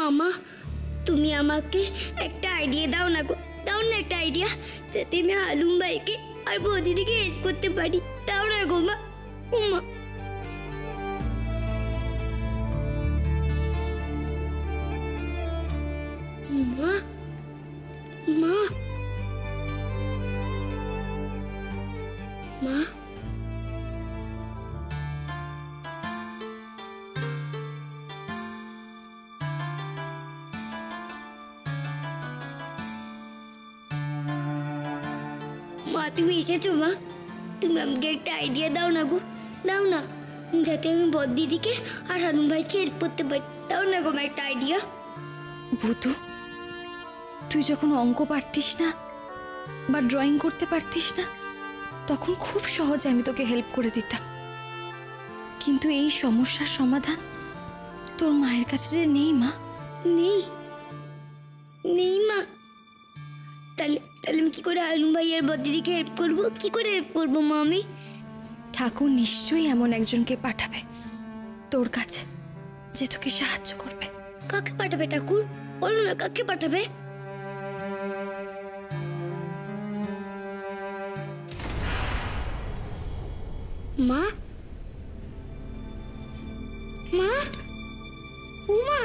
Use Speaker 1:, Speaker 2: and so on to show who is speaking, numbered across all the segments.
Speaker 1: মামা তুমি আমাকে একটা আইডিয়া দাও না গো, দাও না একটা আইডিয়া, যাতে আমি হালুম ভাইকে আর বৌদিদিকে হেল্প করতে পারি। দাও না গো মা। মা মা মা মা মা তুমি এসেছো? মা তুমি আমাকে একটা আইডিয়া দাও না গো, দাও না, যাতে আমি বৌদিদিকে আর হালুম ভাইকে হেল্প করতে পারি। দাও না গো মা একটা আইডিয়া।
Speaker 2: ভূতু, তুই যখন অঙ্ক পারতিস না বা ড্রয়িং করতে পারতিস না, তখন খুব সহজে আমি তোকে হেল্প করে দিতাম। কিন্তু এই সমস্যার সমাধান তোর মায়ের কাছে যে নেই মা।
Speaker 1: নেই? নেই মা? তাহলে তাহলে আমি কি করে হালুম ভাই আর বৌদিদিকে হেল্প করবো? কি করে হেল্প করবো মা আমি?
Speaker 2: ঠাকুর নিশ্চয়ই এমন একজনকে পাঠাবে তোর কাছে যে তোকে সাহায্য করবে।
Speaker 1: কাকে পাঠাবে ঠাকুর? বলো না, কাকে পাঠাবে? মা মা ও মা,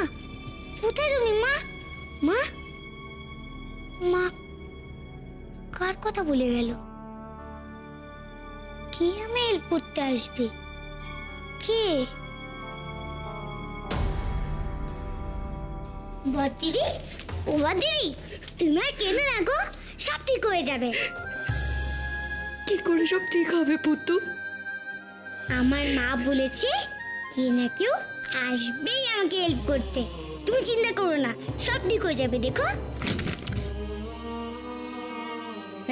Speaker 1: কোথায় তুমি মা? মা মা কার কথা বলে গেল? কে আমি হেল্প করতে আসবে? কে? বদিদি, ও বদিদি, তুমি আর কেঁদো না গো, সব ঠিক হয়ে যাবে।
Speaker 3: কি করে সব ঠিক হবে পুতু?
Speaker 1: আমার মা বলেছে কে না কেউ আসবেই আমাকে হেল্প করতে। তুমি চিন্তা করো না, সব ঠিক হয়ে যাবে। দেখো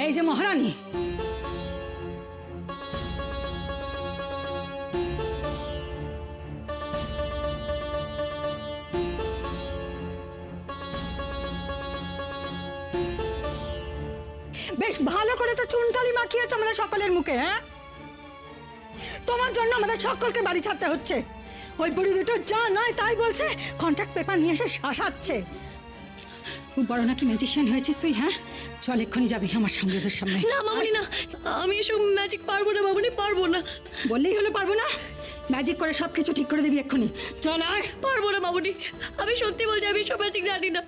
Speaker 4: এই যে মহারানী, বেশ ভালো করে তো চুনকালি মাখিয়েছ আমাদের সকলের মুখে। হ্যাঁ, তোমার জন্য আমাদের সকলকে বাড়ি ছাড়তে হচ্ছে। ওই বুড়ি দুটো যা নয় তাই বলছে, কন্ট্রাক্ট পেপার নিয়ে এসে শাসাচ্ছে। খুব বড় নাকি ম্যাজিশিয়ান হয়েছিস তুই? হ্যাঁ, চল এক্ষুনি যাবি আমার সামনেদের সামনে।
Speaker 3: না মামনি না, আমি এসব ম্যাজিক পারবো না মামনি, পারবো না।
Speaker 4: বললেই হলো পারবো না? ম্যাজিক করে সবকিছু ঠিক করে দিবি এক্ষুনি। চল আয়।
Speaker 3: পারবো না মামনি, আমি সত্যি বলছি আমি সব ম্যাজিক জানি না।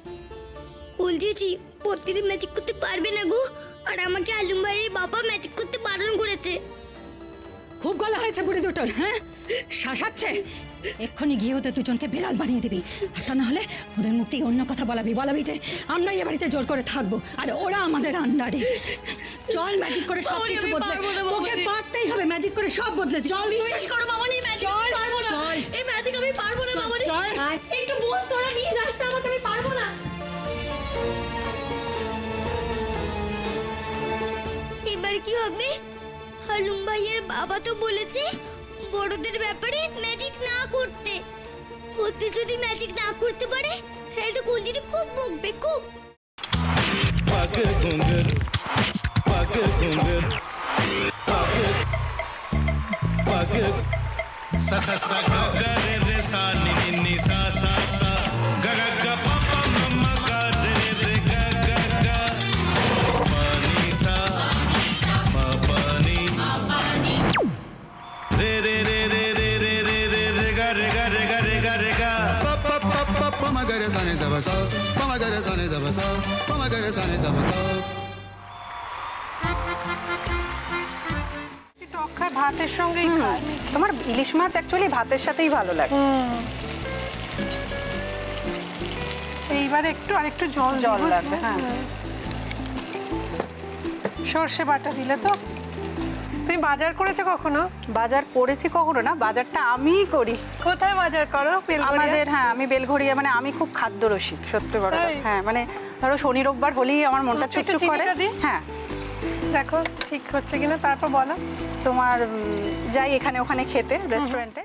Speaker 1: বলছি প্রতিদিন ম্যাজিক করতে পারবে না গো, আর আমাকে হালুম ভাইয়ের বাবা ম্যাজিক করতে বারণ করেছে।
Speaker 4: খুব গলা হয়েছে বুড়ি দুটোর। হ্যাঁ, শাসাচ্ছে। এক্ষুনি গিয়ে ওদের দুজনকে বেড়াল বানিয়ে দিবি, আর তা না হলে ওদের মুখ থেকে অন্য কথা বলাবি যে আমরা এ বাড়িতে জোর করে থাকবো আর ওরা আমাদের আন্ডারে। চল ম্যাজিক করে সব কিছু বদলে, তোকে পারতেই হবে ম্যাজিক করে সব বদলে। চল,
Speaker 3: বিশ্বাস করো মামনি, ম্যাজিক আমি পারবো না। এই ম্যাজিক আমি পারবো না মামনি। একটু বোঝ তোরা নিয়ে যাস না আমাকে, আমি পারবো না।
Speaker 1: এবার কি হবে? হালুম ভাইয়ের বাবা তো বলেছে বড়দের ব্যাপারে ম্যাজিক না করতে। ওতে যদি ম্যাজিক না করতে পারে তাহলে তো কুলজিটি খুব বকবে, খুব।
Speaker 5: পাকে ঘুঙ্গর পাকে ঘুঙ্গর পাকে পাকে সা সা সা গা গা রে রে সা নি নি নি সা সা সা গা গা গা পা পা মাম্মা গা রে রে গা গা গা পা নি সা মা পা নি রে রে রে রে রে রে রে রে রে গা রে গা রে গা রে গা রে গা পা পা পা পা পা মা গা রে সা নি দা বা সা মা গা রে সা নি দা বা সা মা গা রে সা নি দা বা সা।
Speaker 6: ভাতের সঙ্গেই খায়। তোমার ইলিশ মাছ অ্যাকচুয়ালি ভাতের সাথেই ভালো লাগে। এইবার একটু আরেকটু জল লাগবে। হ্যাঁ, সর্ষে বাটা দিলে তো। তুমি বাজার করেছো কখনো? বাজার করেছি কখনো না, বাজারটা আমিই করি। কোথায় বাজার করো? আমাদের, হ্যাঁ, আমি বেলঘড়িয়া, মানে আমি খুব খাদ্য রসিক, সত্যি বড়। হ্যাঁ, মানে ধরো শনি রোববার হলেই আমার মনটা চুপচুপ করে। হ্যাঁ, দেখো ঠিক হচ্ছে কিনা, তারপর বলো। তোমার যাই এখানে ওখানে খেতে, রেস্টুরেন্টে।